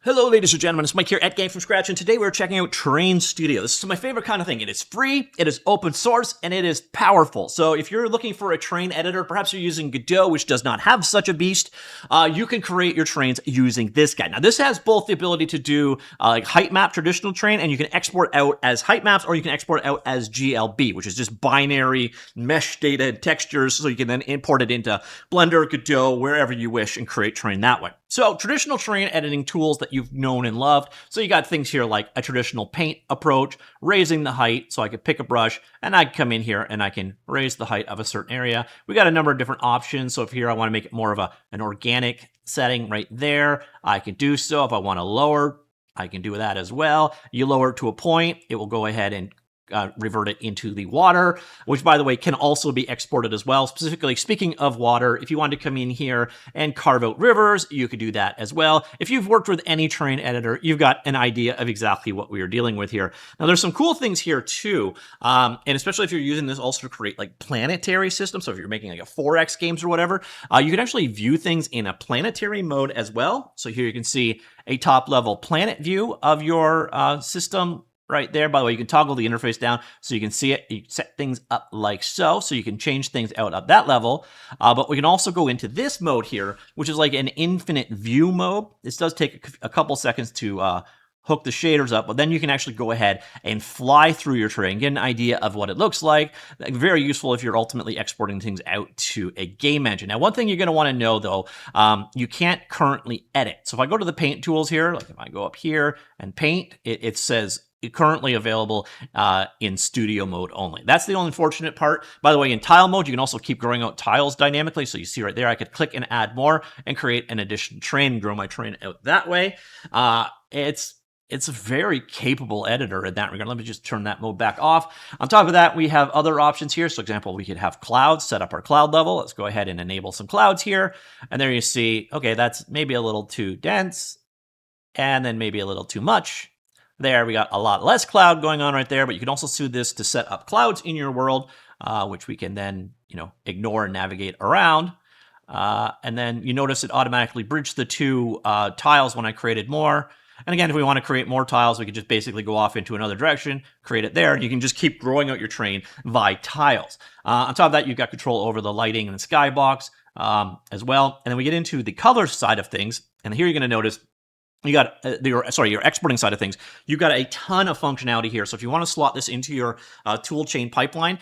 Hello, ladies and gentlemen. It's Mike here at Game From Scratch, and today we're checking out Terrain Studio. This is my favorite kind of thing. It is free, it is open source, and it is powerful. So if you're looking for a terrain editor, perhaps you're using Godot, which does not have such a beast, you can create your terrains using this guy. Now, this has both the ability to do like height map traditional terrain, and you can export out as height maps, or you can export out as GLB, which is just binary mesh data and textures, so you can then import it into Blender, Godot, wherever you wish, and create terrain that way. So traditional terrain editing tools that you've known and loved. So you got things here like a traditional paint approach, raising the height. So I could pick a brush and I can come in here and I can raise the height of a certain area. We got a number of different options. So if here I want to make it more of an organic setting right there, I can do so. If I want to lower, I can do that as well. You lower it to a point, it will go ahead and revert it into the water, which, by the way, can also be exported as well. Specifically, speaking of water, if you want to come in here and carve out rivers, you could do that as well. If you've worked with any terrain editor, you've got an idea of exactly what we are dealing with here. Now, there's some cool things here too, and especially if you're using this also to create like planetary systems. So if you're making like a 4X games or whatever, you can actually view things in a planetary mode as well. So here you can see a top-level planet view of your system right there. By the way, you can toggle the interface down so you can see it. You set things up like so you can change things out at that level. But we can also go into this mode here, which is like an infinite view mode. This does take a couple seconds to hook the shaders up, but then you can actually go ahead and fly through your terrain, get an idea of what it looks like. Very useful if you're ultimately exporting things out to a game engine. Now, one thing you're going to want to know, though, you can't currently edit. So if I go to the paint tools here, like if I go up here and paint, it says currently available in studio mode only. That's the only unfortunate part. By the way, in tile mode, you can also keep growing out tiles dynamically. So you see right there, I could click and add more and create an additional terrain and grow my terrain out that way. It's a very capable editor in that regard. Let me just turn that mode back off. On top of that, we have other options here. So, for example, we could have clouds, set up our cloud level. Let's go ahead and enable some clouds here. And there you see, okay, that's maybe a little too dense and then maybe a little too much. There, we got a lot less cloud going on right there, but you can also use this to set up clouds in your world, which we can then, ignore and navigate around. And then you notice it automatically bridged the two tiles when I created more. And again, if we want to create more tiles, we can just basically go off into another direction, create it there, and you can just keep growing out your terrain via tiles. On top of that, you've got control over the lighting and the skybox as well. And then we get into the color side of things, and here you're going to notice you got your exporting side of things. You've got a ton of functionality here. So if you want to slot this into your tool chain pipeline,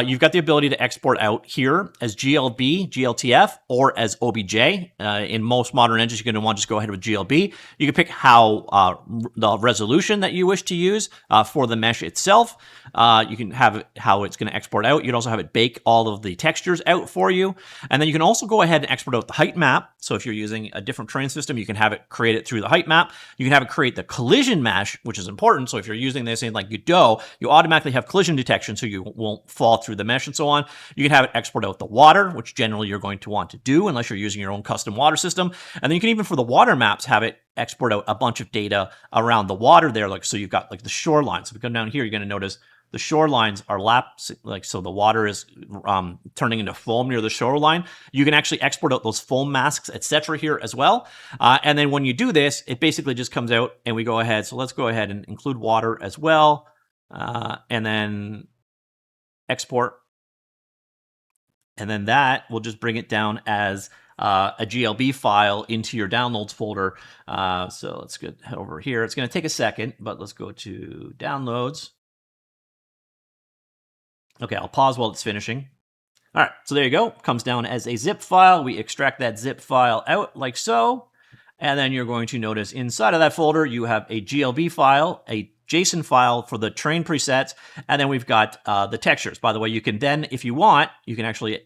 you've got the ability to export out here as GLB, GLTF, or as OBJ. In most modern engines, you're going to want to just go ahead with GLB. You can pick how the resolution that you wish to use for the mesh itself. You can have it, how it's going to export out. You can also have it bake all of the textures out for you. And then you can also go ahead and export out the height map. So if you're using a different terrain system, you can have it create it through the height map. You can have it create the collision mesh, which is important. So if you're using this in like Godot, you automatically have collision detection so you won't fall through the mesh and so on. You can have it export out the water, which generally you're going to want to do unless you're using your own custom water system. And then you can even, for the water maps, have it export out a bunch of data around the water there. Like, so you've got like the shoreline. So if we come down here, you're going to notice the shorelines are like, so the water is turning into foam near the shoreline. You can actually export out those foam masks, etc. here as well. And then when you do this, it basically just comes out and we go ahead. So let's go ahead and include water as well. And then export. And then that will just bring it down as a GLB file into your downloads folder. So let's head over here. It's going to take a second, but let's go to downloads. Okay, I'll pause while it's finishing. All right, so there you go. Comes down as a zip file. We extract that zip file out like so. And then you're going to notice inside of that folder, you have a GLB file, a JSON file for the terrain presets, and then we've got the textures. By the way, you can then, if you want, you can actually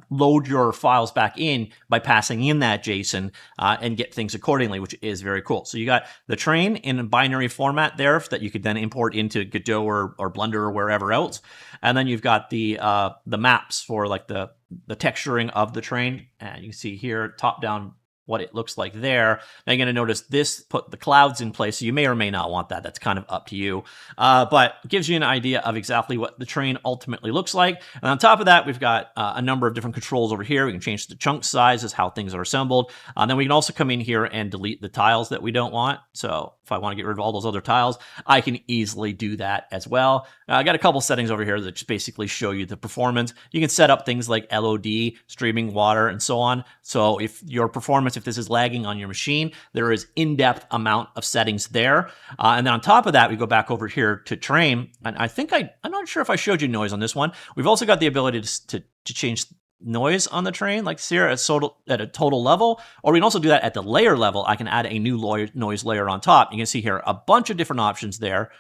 load your files back in by passing in that JSON and get things accordingly, which is very cool. So you got the terrain in a binary format there that you could then import into Godot or Blender or wherever else. And then you've got the maps for like the texturing of the terrain. And you can see here, top-down what it looks like there. Now you're going to notice this put the clouds in place, so you may or may not want that. That's kind of up to you. But it gives you an idea of exactly what the train ultimately looks like. And on top of that, we've got a number of different controls over here. We can change the chunk sizes, how things are assembled. Then we can also come in here and delete the tiles that we don't want. So if I want to get rid of all those other tiles, I can easily do that as well. I got a couple settings over here that just basically show you the performance. You can set up things like LOD, streaming water, and so on. So if your performance, if this is lagging on your machine, there is in-depth amount of settings there. And then on top of that, we go back over here to terrain. And I think I'm not sure if I showed you noise on this one. We've also got the ability to change noise on the terrain, like here at a total level, or we can also do that at the layer level. I can add a new noise layer on top. You can see here a bunch of different options there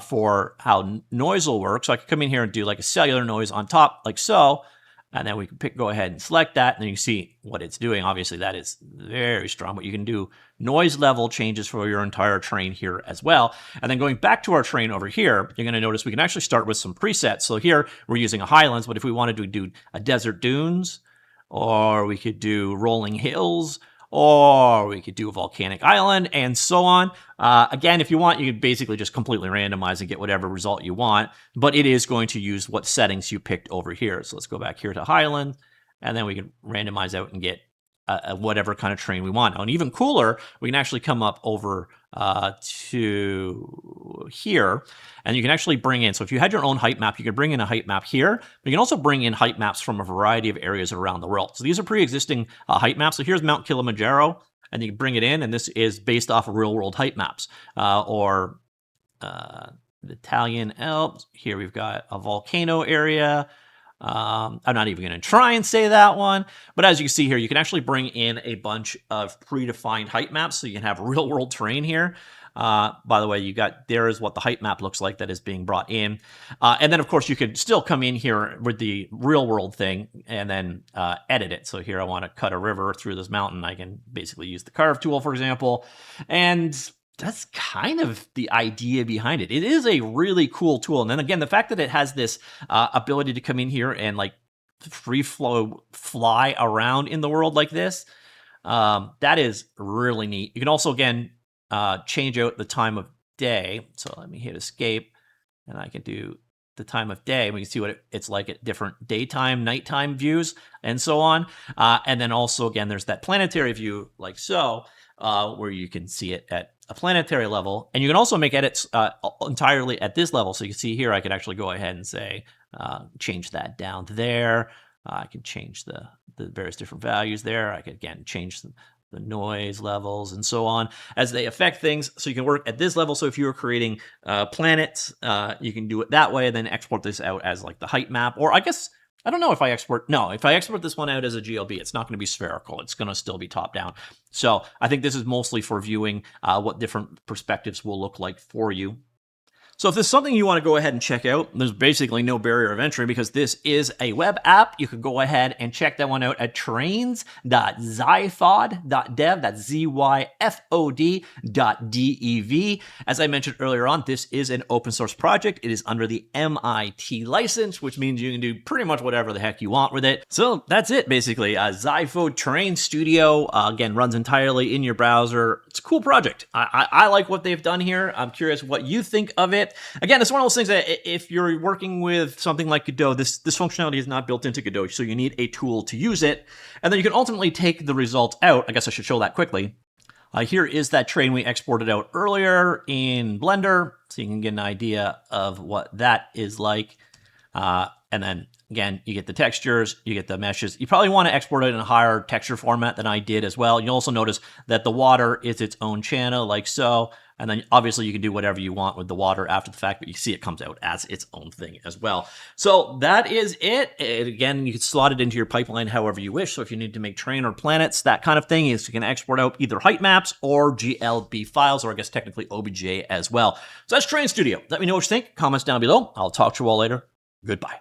for how noise will work. So I can come in here and do like a cellular noise on top, like so, and then we can go ahead and select that, and then you can see what it's doing. Obviously, that is very strong, but you can do noise level changes for your entire train here as well. And then going back to our train over here, you're going to notice we can actually start with some presets. So here we're using a highlands, but if we wanted to do a desert dunes, or we could do rolling hills, or we could do a volcanic island, and so on. Again, if you want, you can basically just completely randomize and get whatever result you want, but it is going to use what settings you picked over here. So let's go back here to highland, and then we can randomize out and get whatever kind of train we want. Now, and even cooler, we can actually come up over to here, and you can actually bring in, so if you had your own height map, you could bring in a height map here, but you can also bring in height maps from a variety of areas around the world. So these are pre-existing height maps. So here's Mount Kilimanjaro, and you can bring it in, and this is based off of real-world height maps, or the Italian Alps. Here we've got a volcano area. I'm not even going to try and say that one, but as you can see here, you can actually bring in a bunch of predefined height maps, so you can have real world terrain here. By the way, there is what the height map looks like that is being brought in. And then of course you could still come in here with the real world thing and then edit it. So here I want to cut a river through this mountain. I can basically use the carve tool, for example, and that's kind of the idea behind it. It is a really cool tool. And then again, the fact that it has this ability to come in here and like free flow fly around in the world like this, that is really neat. You can also, again, change out the time of day. So let me hit escape, and I can do the time of day. We can see what it's like at different daytime, nighttime views, and so on. And then also, again, there's that planetary view like so, where you can see it at a planetary level. And you can also make edits entirely at this level. So you can see here, I can actually go ahead and say, change that down there. I can change the various different values there. I can, again, change the noise levels and so on as they affect things. So you can work at this level. So if you were creating planets, you can do it that way and then export this out as like the height map. Or I guess, I don't know if I export this one out as a GLB, it's not going to be spherical. It's going to still be top down. So I think this is mostly for viewing what different perspectives will look like for you. So if there's something you want to go ahead and check out, there's basically no barrier of entry because this is a web app. You could go ahead and check that one out at trains.zyfod.dev. That's zyfod.dev. As I mentioned earlier on, this is an open source project. It is under the MIT license, which means you can do pretty much whatever the heck you want with it. So that's it, basically. Zyfod Terrain Studio, again, runs entirely in your browser. It's a cool project. I like what they've done here. I'm curious what you think of it. Again, it's one of those things that if you're working with something like Godot, this functionality is not built into Godot, so you need a tool to use it. And then you can ultimately take the results out. I guess I should show that quickly. Here is that train we exported out earlier in Blender, so you can get an idea of what that is like. And then, again, you get the textures, you get the meshes. You probably want to export it in a higher texture format than I did as well. You'll also notice that the water is its own channel, like so. And then obviously you can do whatever you want with the water after the fact, but you see it comes out as its own thing as well. So that is it. Again, you can slot it into your pipeline however you wish. So if you need to make terrain or planets, that kind of thing, is you can export out either height maps or GLB files, or I guess technically OBJ as well. So that's Terrain Studio. Let me know what you think. Comments down below. I'll talk to you all later. Goodbye.